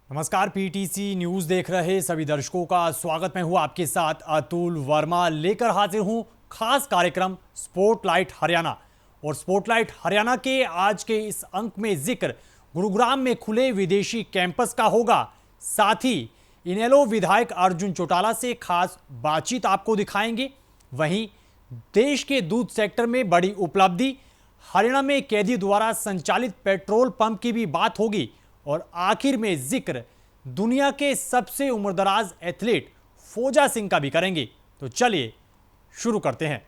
नमस्कार, PTC news देख रहे सभी दर्शकों का स्वागत। मैं हूं आपके साथ अतुल वर्मा, लेकर हाजिर हूं खास कार्यक्रम स्पॉटलाइट हरियाणा। और स्पॉटलाइट हरियाणा के आज के इस अंक में जिक्र गुरुग्राम में खुले विदेशी कैंपस का होगा। साथ ही इनेलो विधायक अर्जुन चौटाला से खास बातचीत आपको दिखाएंगे। वहीं देश के दूध सेक्टर में बड़ी उपलब्धि, हरियाणा में कैदी द्वारा संचालित पेट्रोल पंप की भी बात होगी। और आखिर में जिक्र दुनिया के सबसे उम्रदराज एथलीट फोजा सिंह का भी करेंगे। तो चलिए शुरू करते हैं।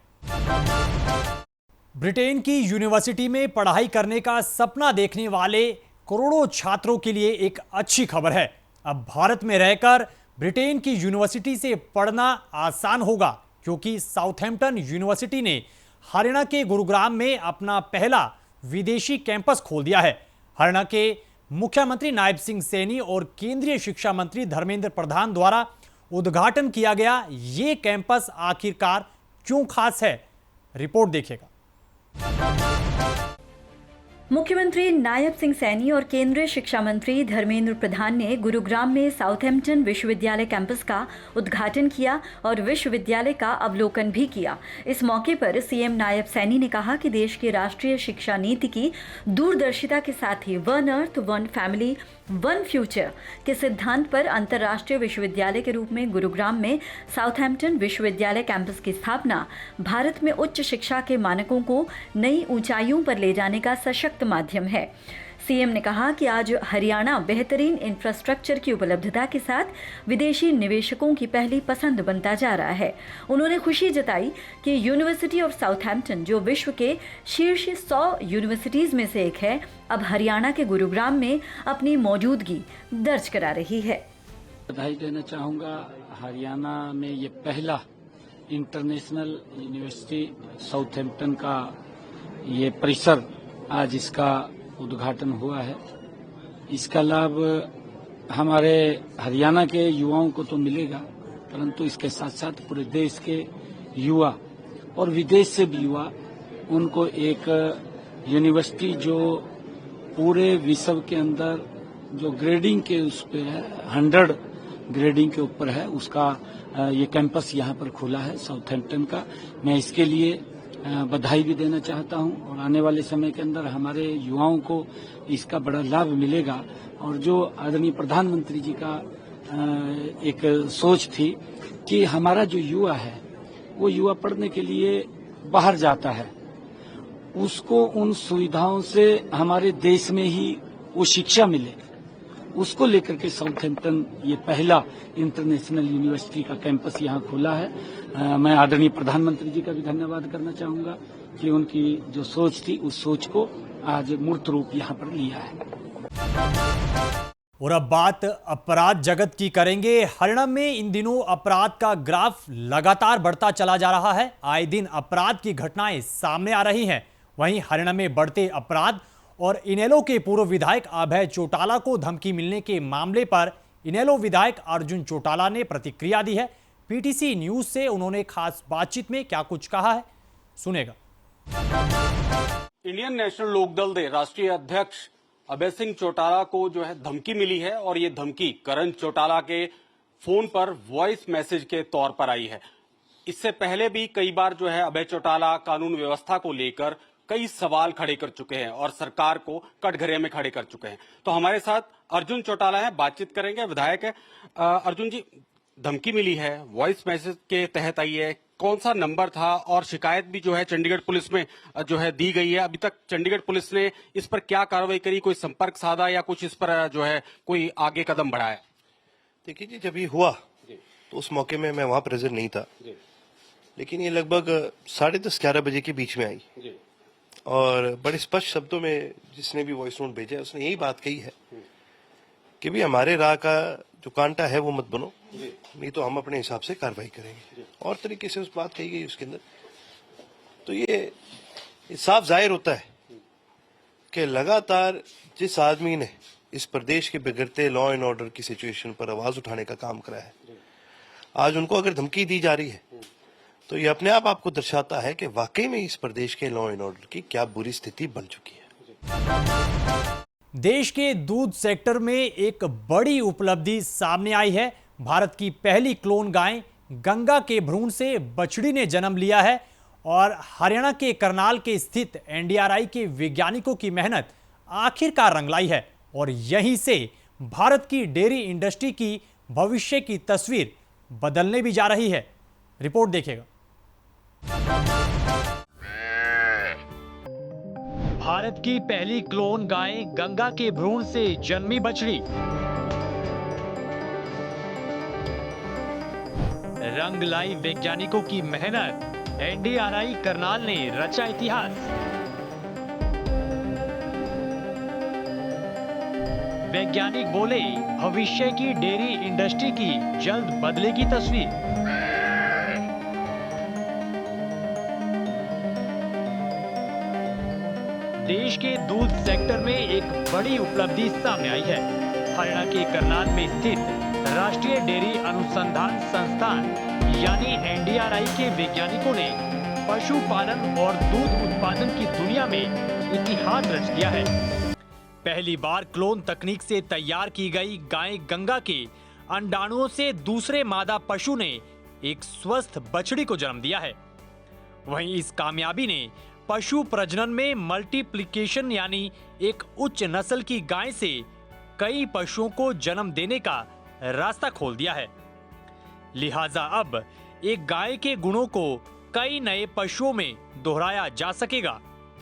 ब्रिटेन की यूनिवर्सिटी में पढ़ाई करने का सपना देखने वाले करोड़ों छात्रों के लिए एक अच्छी खबर है। अब भारत में रहकर ब्रिटेन की यूनिवर्सिटी से पढ़ना आसान होगा, क्योंकि साउथहैम्पटन यूनिवर्सिटी ने हरियाणा के गुरुग्राम में अपना पहला विदेशी कैंपस खोल दिया है। हरियाणा के मुख्यमंत्री नायब सिंह सैनी और केंद्रीय शिक्षा मंत्री धर्मेंद्र प्रधान द्वारा उद्घाटन किया गया ये कैंपस आखिरकार क्यों खास है, रिपोर्ट देखिएगा। मुख्यमंत्री नायब सिंह सैनी और केंद्रीय शिक्षा मंत्री धर्मेंद्र प्रधान ने गुरुग्राम में साउथहैम्पटन विश्वविद्यालय कैंपस का उद्घाटन किया और विश्वविद्यालय का अवलोकन भी किया। इस मौके पर सीएम नायब सैनी ने कहा कि देश की राष्ट्रीय शिक्षा नीति की दूरदर्शिता के साथ ही one earth, one family, one future के सिद्धांत पर अंतर्राष्ट्रीय विश्वविद्यालय के रूप में गुरुग्राम में साउथहैम्पटन विश्वविद्यालय कैंपस की स्थापना भारत में उच्च शिक्षा के मानकों को नई ऊंचाइयों पर ले जाने का सशक्त माध्यम है। सीएम ने कहा कि आज हरियाणा बेहतरीन इंफ्रास्ट्रक्चर की उपलब्धता के साथ विदेशी निवेशकों की पहली पसंद बनता जा रहा है। उन्होंने खुशी जताई कि यूनिवर्सिटी ऑफ साउथहैम्पटन, जो विश्व के शीर्ष 100 यूनिवर्सिटीज में से एक है, अब हरियाणा के गुरुग्राम में अपनी मौजूदगी दर्ज करा रही है। बधाई देना चाहूँगा। हरियाणा में ये पहला इंटरनेशनल यूनिवर्सिटी साउथहैम्पटन का ये परिसर आज इसका उद्घाटन हुआ है। इसका लाभ हमारे हरियाणा के युवाओं को तो मिलेगा, परंतु इसके साथ साथ पूरे देश के युवा और विदेश से भी युवा, उनको एक यूनिवर्सिटी जो पूरे विश्व के अंदर जो ग्रेडिंग के उस पे है, 100 ग्रेडिंग के ऊपर है, उसका ये कैंपस यहाँ पर खुला है साउथहैम्पटन का। मैं इसके लिए बधाई भी देना चाहता हूं और आने वाले समय के अंदर हमारे युवाओं को इसका बड़ा लाभ मिलेगा। और जो आदरणीय प्रधानमंत्री जी का एक सोच थी कि हमारा जो युवा है वो युवा पढ़ने के लिए बाहर जाता है, उसको उन सुविधाओं से हमारे देश में ही वो शिक्षा मिले, उसको लेकर के साउथहैम्पटन ये पहला इंटरनेशनल यूनिवर्सिटी का कैंपस यहाँ खुला है। मैं आदरणीय प्रधानमंत्री जी का भी धन्यवाद करना चाहूंगा कि उनकी जो सोच थी उस सोच को आज मूर्त रूप यहाँ पर लिया है। और अब बात अपराध जगत की करेंगे। हरियाणा में इन दिनों अपराध का ग्राफ लगातार बढ़ता चला जा रहा है। आए दिन अपराध की घटनाएं सामने आ रही हैं। वहीं हरियाणा में बढ़ते अपराध और इनेलो के पूर्व विधायक अभय चौटाला को धमकी मिलने के मामले पर इनेलो विधायक अर्जुन चौटाला ने प्रतिक्रिया दी है। पीटीसी न्यूज से उन्होंने खास बातचीत में क्या कुछ कहा है, सुनेगा। इंडियन नेशनल लोकदल के राष्ट्रीय अध्यक्ष अभय सिंह चौटाला को जो है धमकी मिली है, और ये धमकी करण चौटाला के फोन पर वॉइस मैसेज के तौर पर आई है। इससे पहले भी कई बार जो है अभय चौटाला कानून व्यवस्था को लेकर कई सवाल खड़े कर चुके हैं और सरकार को कटघरे में खड़े कर चुके हैं। तो हमारे साथ अर्जुन चौटाला है, बातचीत करेंगे, विधायक है। अर्जुन जी, धमकी मिली है, वॉइस मैसेज के तहत आई है, कौन सा नंबर था, और शिकायत भी जो है चंडीगढ़ पुलिस में जो है दी गई है। अभी तक चंडीगढ़ पुलिस ने इस पर क्या कार्रवाई करी, कोई संपर्क साधा या कुछ इस पर जो है कोई आगे कदम बढ़ाया? देखिए जी, जब ये हुआ तो उस मौके में मैं वहां प्रेजेंट नहीं था, लेकिन ये लगभग 10:30-11 बजे के बीच में आई और बड़े स्पष्ट शब्दों में जिसने भी वॉइस नोट भेजा है उसने यही बात कही है कि भी हमारे राह का जो कांटा है वो मत बनो, नहीं तो हम अपने हिसाब से कार्रवाई करेंगे। और तरीके से उस बात कही गई उसके अंदर। तो ये साफ जाहिर होता है कि लगातार जिस आदमी ने इस प्रदेश के बिगड़ते लॉ एंड ऑर्डर की सिचुएशन पर आवाज उठाने का काम करा है, आज उनको अगर धमकी दी जा रही है तो ये अपने आप आपको दर्शाता है कि वाकई में इस प्रदेश के लॉ एंड ऑर्डर की क्या बुरी स्थिति बन चुकी है। देश के दूध सेक्टर में एक बड़ी उपलब्धि सामने आई है। भारत की पहली क्लोन गाय गंगा के भ्रूण से बछड़ी ने जन्म लिया है और हरियाणा के करनाल के स्थित एनडीआरआई के वैज्ञानिकों की मेहनत आखिरकार रंग लाई है और यहीं से भारत की डेयरी इंडस्ट्री की भविष्य की तस्वीर बदलने भी जा रही है। रिपोर्ट देखिएगा। भारत की पहली क्लोन गाय गंगा के भ्रूण से जन्मी बछड़ी। रंग लाई वैज्ञानिकों की मेहनत, एनडीआरआई करनाल ने रचा इतिहास। वैज्ञानिक बोले भविष्य की डेयरी इंडस्ट्री की जल्द बदलेगी तस्वीर। देश के दूध सेक्टर में एक बड़ी उपलब्धि सामने आई है। हरियाणा के करनाल में स्थित राष्ट्रीय डेयरी अनुसंधान संस्थान यानी एनडीआरआई के वैज्ञानिकों ने पशुपालन और दूध उत्पादन की दुनिया में इतिहास रच दिया है। पहली बार क्लोन तकनीक से तैयार की गई गाय गंगा के अंडाणुओं से दूसरे मादा पशु ने एक स्वस्थ बछड़ी को जन्म दिया है। वहीं इस कामयाबी ने पशु प्रजनन में मल्टीप्लिकेशन यानी एक उच्च नस्ल की गाय से कई पशुओं को जन्म देने का रास्ता खोल दिया है। लिहाजा अब एक गाय के गुणों को कई नए पशुओं में दोहराया जा सकेगा,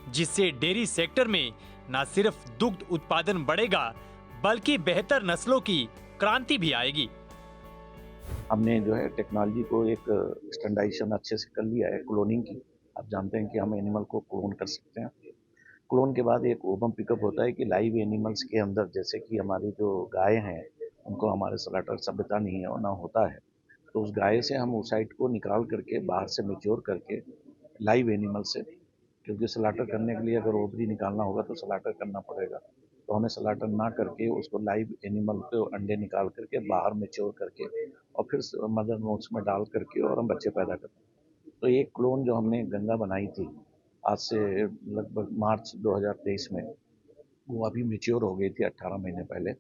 जिससे डेयरी सेक्टर में न सिर्फ दुग्ध उत्पादन बढ़ेगा बल्कि बेहतर नस्लों की क्रांति भी आएगी। हमने जो है टेक्नोलॉजी को एक स्टैंडर्डाइजेशन अच्छे से कर लिया है क्लोनिंग की। आप जानते हैं कि हम एनिमल को क्लोन कर सकते हैं। क्लोन के बाद एक ओवम पिकअप होता है कि लाइव एनिमल्स के अंदर, जैसे कि हमारी जो गाय हैं उनको हमारे स्लॉटर सभ्यता नहीं होना होता है, तो उस गाय से हम ओसाइट को निकाल करके बाहर से मैच्योर करके लाइव एनिमल से, क्योंकि स्लॉटर करने के लिए अगर ओवरी निकालना होगा तो स्लॉटर करना पड़ेगा, तो हमें स्लॉटर ना करके उसको लाइव एनिमल को अंडे निकाल करके बाहर मैच्योर करके और फिर मदर नोट्स में डाल करके और हम बच्चे पैदा करते हैं। तो एक क्लोन जो हमने गंगा बनाई थी आज से लगभग मार्च 2023 में, वो अभी मैच्योर हो गई थी 18 महीने पहले।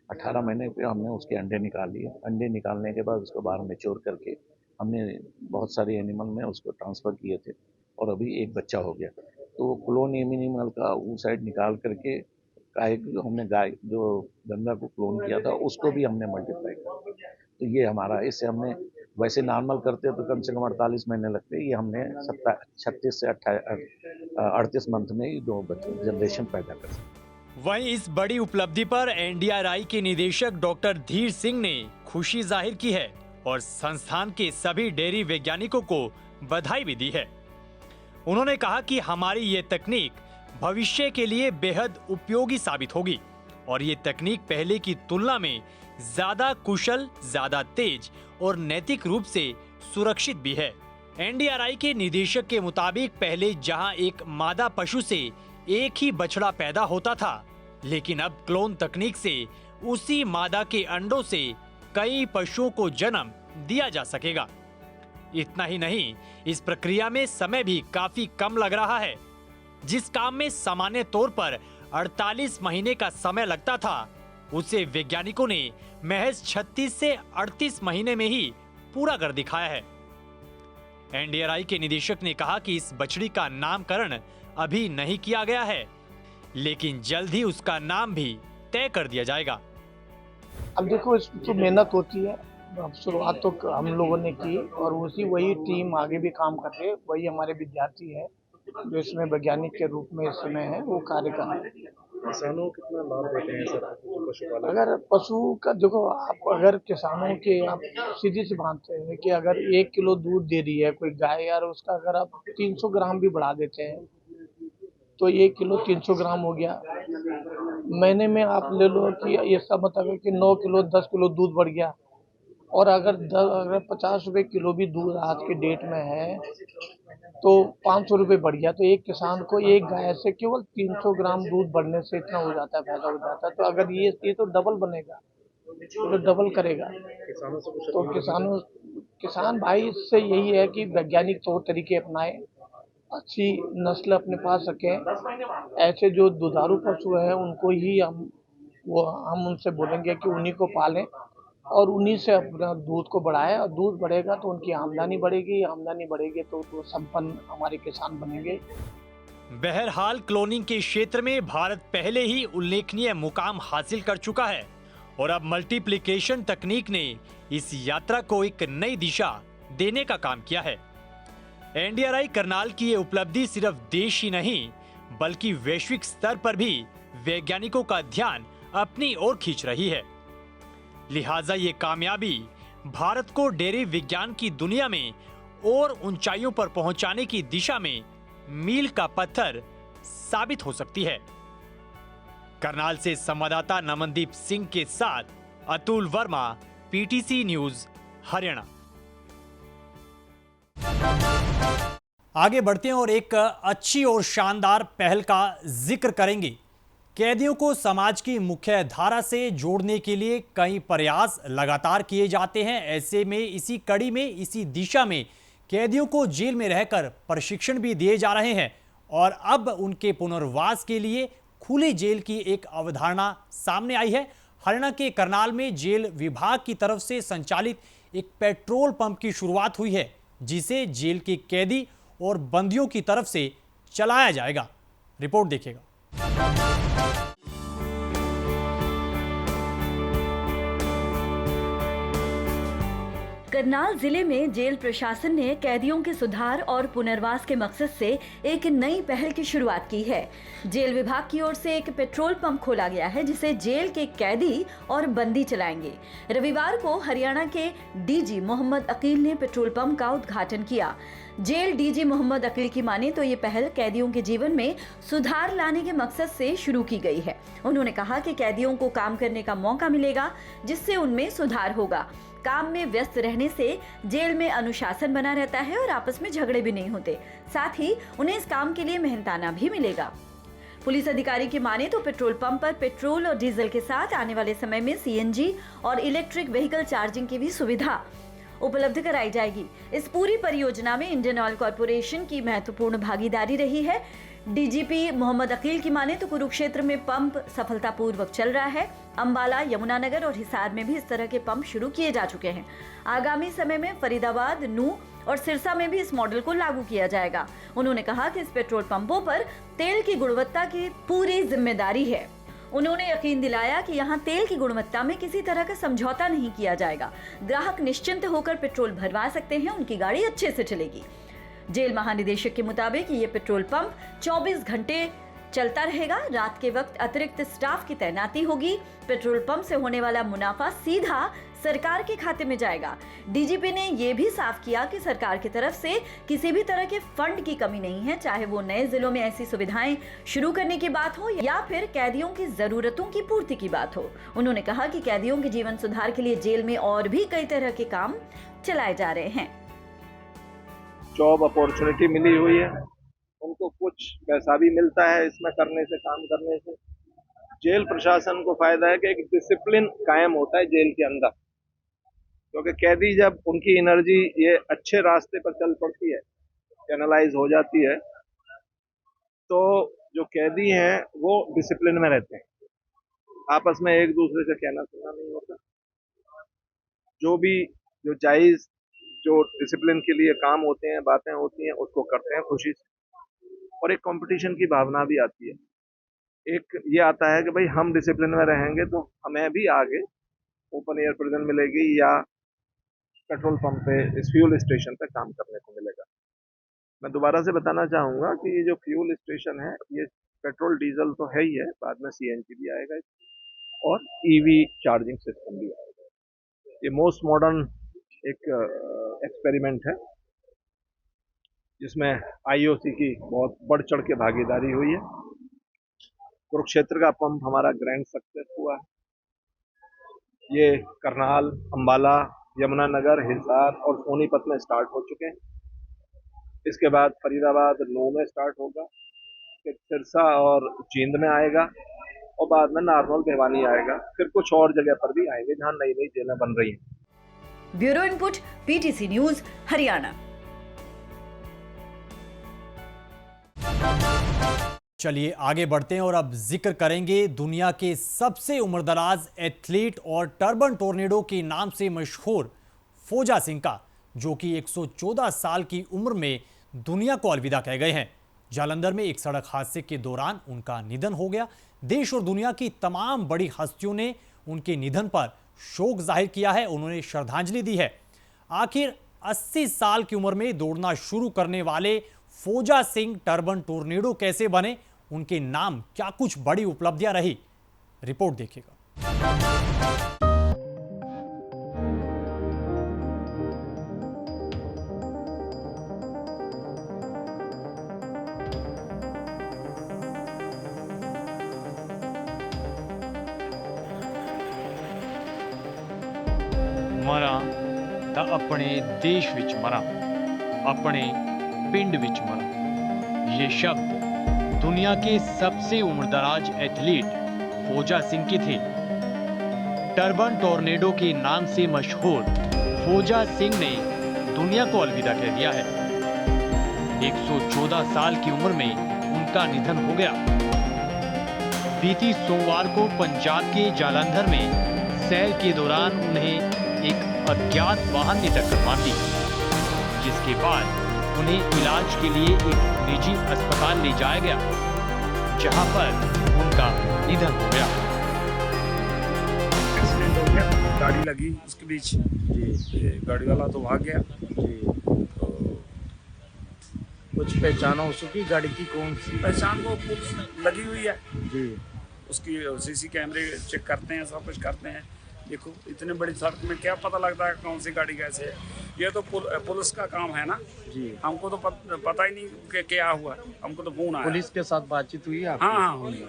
18 महीने पे हमने उसके अंडे निकाल लिए। अंडे निकालने के बाद उसको बाहर मैच्योर करके हमने बहुत सारे एनिमल में उसको ट्रांसफ़र किए थे और अभी एक बच्चा हो गया। तो क्लोन एनिमल का वो साइड निकाल करके गाय जो हमने गाय जो गंगा को क्लोन किया था उसको भी हमने मल्टीप्लाई किया। तो ये हमारा, इससे हमने वैसे नॉर्मल करते तो कम से कम 48 महीने लगते, ये हमने 36 से 38 मंथ में ही दो जनरेशन पैदा कर सकते। वहीं इस बड़ी उपलब्धि पर एनडीआरआई के निदेशक डॉक्टर धीर सिंह ने खुशी जाहिर की है और संस्थान के सभी डेयरी वैज्ञानिकों को बधाई भी दी है। उन्होंने कहा कि हमारी ये तकनीक भविष्य के लिए बेहद उपयोगी साबित होगी और ये तकनीक पहले की तुलना में ज्यादा कुशल, ज्यादा तेज और नैतिक रूप से सुरक्षित भी है। एनडीआरआई के निदेशक के मुताबिक पहले जहां एक मादा पशु से एक ही बछड़ा पैदा होता था, लेकिन अब क्लोन तकनीक से उसी मादा के अंडों से कई पशुओं को जन्म दिया जा सकेगा। इतना ही नहीं, इस प्रक्रिया में समय भी काफी कम लग रहा है। जिस काम में सामान्य तौर पर 48 महीने का समय लगता था, उसे वैज्ञानिकों ने महज 36 से 38 महीने में ही पूरा कर दिखाया है। एनडीआरआई के निदेशक ने कहा कि इस बछड़ी का नामकरण अभी नहीं किया गया है, लेकिन जल्द ही उसका नाम भी तय कर दिया जाएगा। अब देखो, इसमें तो मेहनत होती है। अब शुरुआत तो हम लोगों ने की और वही टीम आगे भी काम कर रही है। वही हमारे विद्यार्थी है जो इसमें वैज्ञानिक के रूप में इस समय है, वो कार्य कर रहे हैं। किसानों को कितना लाभ देते हैं सर पशुपालन? अगर पशु का देखो, आप अगर किसानों के, आप सीधी सी बात है कि अगर 1 किलो दूध दे रही है कोई गाय, यार उसका अगर आप 300 ग्राम भी बढ़ा देते हैं तो 1 किलो 300 ग्राम हो गया। महीने में आप ले लो कि ये सब मतलब है कि 9 किलो 10 किलो दूध बढ़ गया। और अगर 50 रुपए किलो भी दूध आज के डेट में है तो 500 रुपये बढ़ गया, तो एक किसान को एक गाय से केवल 300 ग्राम दूध बढ़ने से इतना हो जाता है, फायदा हो जाता है। तो अगर ये तो डबल बनेगा, तो डबल करेगा। किसानों से कुछ तो किसान भाई से यही है कि वैज्ञानिक तौर तरीके अपनाएं अच्छी नस्ल अपने पास रखें। ऐसे जो दुधारू पशु हैं उनको ही हम उनसे बोलेंगे कि उन्हीं को पालें और उन्हीं से अपना दूध को बढ़ाएं, और दूध बढ़ेगा तो उनकी आमदनी बढ़ेगी, आमदनी बढ़ेगी तो वो संपन्न हमारे किसान बनेंगे। बहरहाल क्लोनिंग के क्षेत्र में भारत पहले ही उल्लेखनीय मुकाम हासिल कर चुका है और अब मल्टीप्लिकेशन तकनीक ने इस यात्रा को एक नई दिशा देने का काम किया है। एनडीआरआई करनाल की ये उपलब्धि सिर्फ देश ही नहीं बल्कि वैश्विक स्तर पर भी वैज्ञानिकों का ध्यान अपनी ओर खींच रही है। लिहाजा ये कामयाबी भारत को डेयरी विज्ञान की दुनिया में और ऊंचाइयों पर पहुंचाने की दिशा में मील का पत्थर साबित हो सकती है। करनाल से संवाददाता नमनदीप सिंह के साथ अतुल वर्मा, पीटीसी न्यूज, हरियाणा। आगे बढ़ते हैं और एक अच्छी और शानदार पहल का जिक्र करेंगे। कैदियों को समाज की मुख्य धारा से जोड़ने के लिए कई प्रयास लगातार किए जाते हैं। ऐसे में इसी कड़ी में, इसी दिशा में कैदियों को जेल में रहकर प्रशिक्षण भी दिए जा रहे हैं और अब उनके पुनर्वास के लिए खुली जेल की एक अवधारणा सामने आई है। हरियाणा के करनाल में जेल विभाग की तरफ से संचालित एक पेट्रोल पंप की शुरुआत हुई है, जिसे जेल के कैदी और बंदियों की तरफ से चलाया जाएगा। रिपोर्ट देखिएगा। करनाल जिले में जेल प्रशासन ने कैदियों के सुधार और पुनर्वास के मकसद से एक नई पहल की शुरुआत की है। जेल विभाग की ओर से एक पेट्रोल पंप खोला गया है, जिसे जेल के कैदी और बंदी चलाएंगे। रविवार को हरियाणा के डीजी मोहम्मद अकील ने पेट्रोल पंप का उद्घाटन किया। जेल डीजी मोहम्मद अकील की माने तो ये पहल कैदियों के जीवन में सुधार लाने के मकसद से शुरू की गई है। उन्होंने कहा कि कैदियों को काम करने का मौका मिलेगा, जिससे उनमें सुधार होगा। काम में व्यस्त रहने से जेल में अनुशासन बना रहता है और आपस में झगड़े भी नहीं होते। साथ ही उन्हें इस काम के लिए मेहनताना भी मिलेगा। पुलिस अधिकारी की माने तो पेट्रोल पंप पर पेट्रोल और डीजल के साथ आने वाले समय में सीएनजी और इलेक्ट्रिक व्हीकल चार्जिंग की भी सुविधा उपलब्ध कराई जाएगी। इस पूरी परियोजना में इंडियन ऑयल कॉर्पोरेशन की महत्वपूर्ण भागीदारी रही है। डीजीपी मोहम्मद अकील की माने तो कुरुक्षेत्र में पंप सफलतापूर्वक चल रहा है। अंबाला, यमुनानगर और हिसार में भी इस तरह के पंप शुरू किए जा चुके हैं। आगामी समय में फरीदाबाद, नूंह और सिरसा में भी इस मॉडल को लागू किया जाएगा। उन्होंने कहा कि इस पेट्रोल पंपों पर तेल की गुणवत्ता की पूरी जिम्मेदारी है। उन्होंने यकीन दिलाया कि यहाँ तेल की गुणवत्ता में किसी तरह का समझौता नहीं किया जाएगा। ग्राहक निश्चिंत होकर पेट्रोल भरवा सकते हैं, उनकी गाड़ी अच्छे से चलेगी। जेल महानिदेशक के मुताबिक ये पेट्रोल पंप 24 घंटे चलता रहेगा। रात के वक्त अतिरिक्त स्टाफ की तैनाती होगी। पेट्रोल पंप से होने वाला मुनाफा सीधा सरकार के खाते में जाएगा। डीजीपी ने यह भी साफ किया कि सरकार की तरफ से किसी भी तरह के फंड की कमी नहीं है, चाहे वो नए जिलों में ऐसी सुविधाएं शुरू करने की बात हो या फिर कैदियों की जरूरतों की पूर्ति की बात हो। उन्होंने कहा कि कैदियों के जीवन सुधार के लिए जेल में और भी कई तरह के काम चलाए जा रहे हैं। जॉब अपॉर्चुनिटी मिली हुई है, उनको कुछ पैसा भी मिलता है इसमें करने से, काम करने से। जेल प्रशासन को फायदा है कि एक डिसिप्लिन कायम होता है जेल के अंदर, क्योंकि कैदी जब उनकी एनर्जी ये अच्छे रास्ते पर चल पड़ती है, चैनलाइज हो जाती है, तो जो कैदी हैं वो डिसिप्लिन में रहते हैं। आपस में एक दूसरे से कहना सुनना नहीं होता। जो जायज जो डिसिप्लिन के लिए काम होते हैं, बातें होती हैं, उसको करते हैं खुशी से। और एक कंपटीशन की भावना भी आती है। एक ये आता है कि भाई हम डिसिप्लिन में रहेंगे तो हमें भी आगे ओपन एयर प्रिजन मिलेगी या पेट्रोल पंप पे, इस फ्यूल स्टेशन पे काम करने को मिलेगा। मैं दोबारा से बताना चाहूँगा कि ये जो फ्यूल स्टेशन है, ये पेट्रोल डीजल तो है ही है, बाद में सीएनजी भी आएगा और ईवी चार्जिंग सिस्टम भी आएगा। ये मोस्ट मॉडर्न एक एक्सपेरिमेंट है जिसमें आईओसी की बहुत बढ़ चढ़ के भागीदारी हुई है। कुरुक्षेत्र का पंप हमारा ग्रैंड सक्सेस हुआ है। ये करनाल, अंबाला, यमुनानगर, हिसार और सोनीपत में स्टार्ट हो चुके हैं। इसके बाद फरीदाबाद, नूंह में स्टार्ट होगा, फिर सिरसा और जींद में आएगा और बाद में नारनौल, भिवानी आएगा। फिर कुछ और जगह पर भी आएंगे जहां नई नई जेलें बन रही हैं। Bureau input, PTC news, Haryana. चलिए आगे बढ़ते हैं और अब जिक्र करेंगे दुनिया के सबसे उम्रदराज एथलीट और टर्बन टोर्नेडो के नाम से मशहूर फोजा सिंह का, जो कि 114 साल की उम्र में दुनिया को अलविदा कह गए हैं। जालंधर में एक सड़क हादसे के दौरान उनका निधन हो गया। देश और दुनिया की तमाम बड़ी हस्तियों ने उनके निधन पर शोक जाहिर किया है, उन्होंने श्रद्धांजलि दी है। आखिर 80 साल की उम्र में दौड़ना शुरू करने वाले फोजा सिंह टर्बन टोर्नेडो कैसे बने, उनके नाम क्या कुछ बड़ी उपलब्धियां रही, रिपोर्ट देखिएगा। मरा ਤਾਂ अपने देश विच मरा, अपने पिंड विच मरा। ये शब्द दुनिया के सबसे उम्रदराज एथलीट फोजा सिंह के थे। टर्बन टोर्नेडो के नाम से मशहूर फोजा सिंह ने दुनिया को अलविदा कह दिया है। 114 साल की उम्र में उनका निधन हो गया। बीती सोमवार को पंजाब के जालंधर में सैर के दौरान उन्हें एक अज्ञात वाहन ने टक्कर मार दी, जिसके बाद उन्हें इलाज के लिए एक निजी अस्पताल ले जाया गया, जहां पर उनका निधन हो गया। एक्सीडेंट हो गया, गाड़ी लगी उसके बीच जी, गाड़ी वाला तो भाग गया जी। तो कुछ पहचान हो सकी गाड़ी की, कौन सी पहचान को पुलिस लगी हुई है जी, उसकी सीसी कैमरे चेक करते हैं, सब कुछ करते हैं। देखो इतने बड़ी सड़क में क्या पता लगता है कौन सी गाड़ी कैसे है, ये तो पुलिस का काम है ना जी। हमको तो पता ही नहीं कि क्या हुआ, हमको तो फोन आया। पुलिस के साथ बातचीत हुई आपकी? हाँ हुई।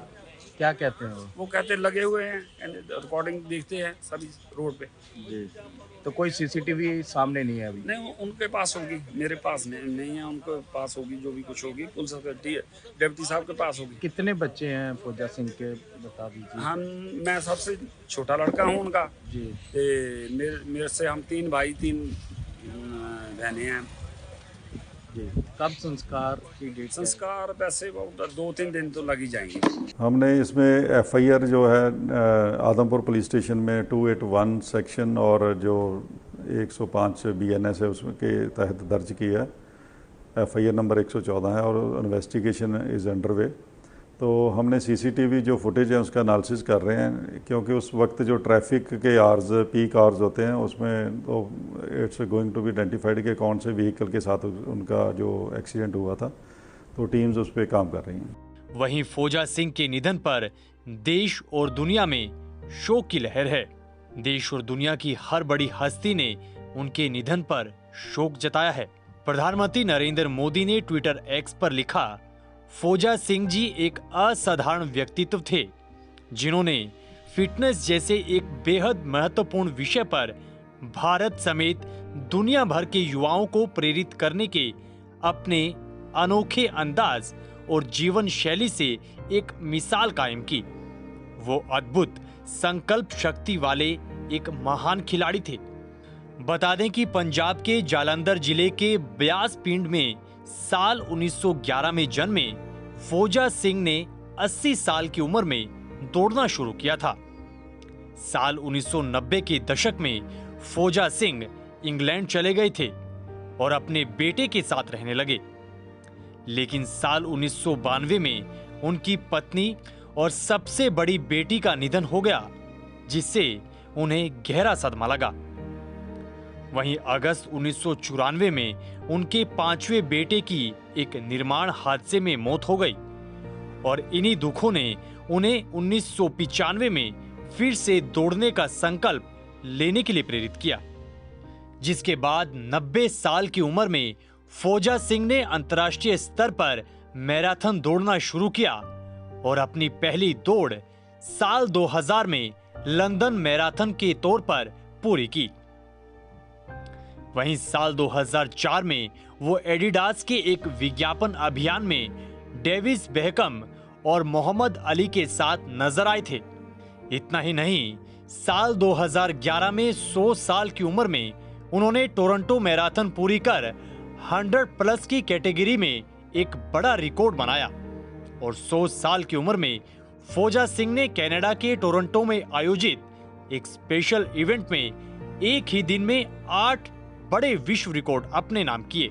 क्या कहते हैं वो कहते लगे हुए हैं, रिकॉर्डिंग देखते हैं सभी रोड पे जी। तो कोई सीसीटीवी सामने नहीं है अभी? नहीं, उनके पास होगी, मेरे पास नहीं है, उनके पास होगी, जो भी कुछ होगी पुलिस डिप्टी साहब के पास होगी। कितने बच्चे हैं फोजा सिंह के, बता दीजिए। मैं सबसे छोटा लड़का हूँ उनका जी। मेरे से हम 3 भाई 3 बहनें हैं जी। कब संस्कार की डेट? संस्कार वैसे 2-3 दिन तो लग ही जाएंगे। हमने इसमें FIR जो है आदमपुर पुलिस स्टेशन में 281 सेक्शन और जो 105 BNS है उसके तहत दर्ज किया है। FIR नंबर 114 है और इन्वेस्टिगेशन इज़ अंडरवे। तो हमने CCTV जो फुटेज है उसका एनालिसिस कर रहे हैं, क्योंकि उस वक्त जो ट्रैफिक के आवर्स पीक आवर्स होते हैं उसमें तो it's going to be identified कि कौन से व्हीकल के साथ उनका जो एक्सीडेंट हुआ था, तो टीम्स उस पर काम कर रही हैं। वहीं फोजा सिंह के निधन पर देश और दुनिया में शोक की लहर है। देश और दुनिया की हर बड़ी हस्ती ने उनके निधन पर शोक जताया है। प्रधानमंत्री नरेंद्र मोदी ने ट्विटर X पर लिखा, फोजा सिंह जी एक असाधारण व्यक्तित्व थे, जिन्होंने फिटनेस जैसे एक बेहद महत्वपूर्ण विषय पर भारत समेत दुनिया भर के युवाओं को प्रेरित करने के अपने अनोखे अंदाज और जीवन शैली से एक मिसाल कायम की। वो अद्भुत संकल्प शक्ति वाले एक महान खिलाड़ी थे। बता दें कि पंजाब के जालंधर जिले के ब्यास पिंड में साल 1911 में जन्मे फोजा सिंह ने 80 साल की उम्र में दौड़ना शुरू किया था। साल 1990 के दशक में फोजा सिंह इंग्लैंड चले गए थे और अपने बेटे के साथ रहने लगे, लेकिन साल 1992 में उनकी पत्नी और सबसे बड़ी बेटी का निधन हो गया, जिससे उन्हें गहरा सदमा लगा। वहीं अगस्त 1994 में उनके 5वें बेटे की एक निर्माण हादसे में मौत हो गई और इन्हीं दुखों ने उन्हें 1995 में फिर से दौड़ने का संकल्प लेने के लिए प्रेरित किया, जिसके बाद 90 साल की उम्र में फोजा सिंह ने अंतर्राष्ट्रीय स्तर पर मैराथन दौड़ना शुरू किया और अपनी पहली दौड़ साल 2000 में लंदन मैराथन के तौर पर पूरी की। वहीं साल 2004 में वो एडिडास के एक विज्ञापन अभियान में डेविस बेहकम और मोहम्मद अली के साथ नजर आए थे। इतना ही नहीं, साल 2011 में 100 साल की उम्र में उन्होंने टोरंटो मैराथन पूरी कर 100 प्लस की कैटेगरी में एक बड़ा रिकॉर्ड बनाया और 100 साल की उम्र में फौजा सिंह ने कनाडा के टोरंटो में आयोजित एक स्पेशल इवेंट में एक ही दिन में 8 बड़े विश्व रिकॉर्ड अपने नाम किए,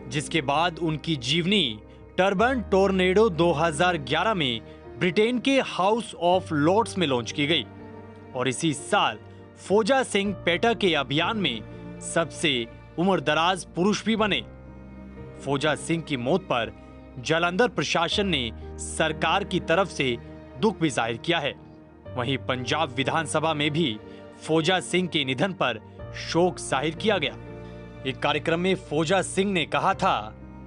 जिसके बाद उनकी जीवनी टर्बन टोर्नेडो 2011 में ब्रिटेन के हाउस ऑफ लॉर्ड्स में लॉन्च की गई और इसी साल फौजा सिंह पेटा के अभियान में सबसे उम्रदराज पुरुष भी बने। फौजा सिंह की मौत पर जालंधर प्रशासन ने सरकार की तरफ से दुख भी जाहिर किया है। वहीं पंजाब विधानसभा में भी फौजा सिंह के निधन पर शोक जाहिर किया गया। एक कार्यक्रम में फौजा सिंह ने कहा था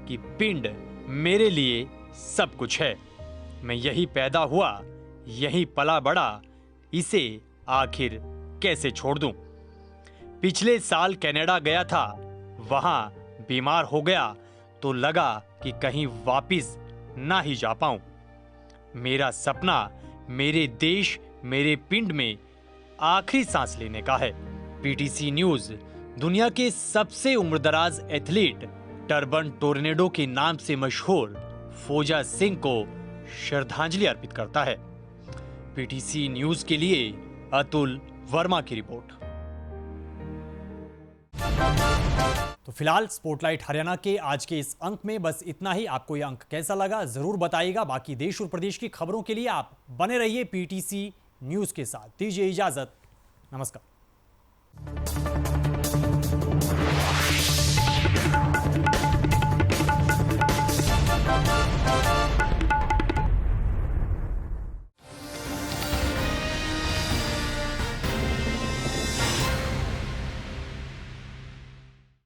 कि पिंड मेरे लिए सब कुछ है, मैं यही पैदा हुआ, यही पला बड़ा, इसे आखिर कैसे छोड़ दूं। पिछले साल कनाडा गया था, वहां बीमार हो गया तो लगा कि कहीं वापिस ना ही जा पाऊं। मेरा सपना मेरे देश, मेरे पिंड में आखिरी सांस लेने का है। पीटीसी न्यूज दुनिया के सबसे उम्रदराज एथलीट टर्बन टोर्नेडो के नाम से मशहूर फौजा सिंह को श्रद्धांजलि अर्पित करता है। पीटीसी न्यूज के लिए अतुल वर्मा की रिपोर्ट। तो फिलहाल स्पॉटलाइट हरियाणा के आज के इस अंक में बस इतना ही। आपको यह अंक कैसा लगा जरूर बताइएगा। बाकी देश और प्रदेश की खबरों के लिए आप बने रहिए पीटीसी न्यूज के साथ। दीजिए इजाजत, नमस्कार।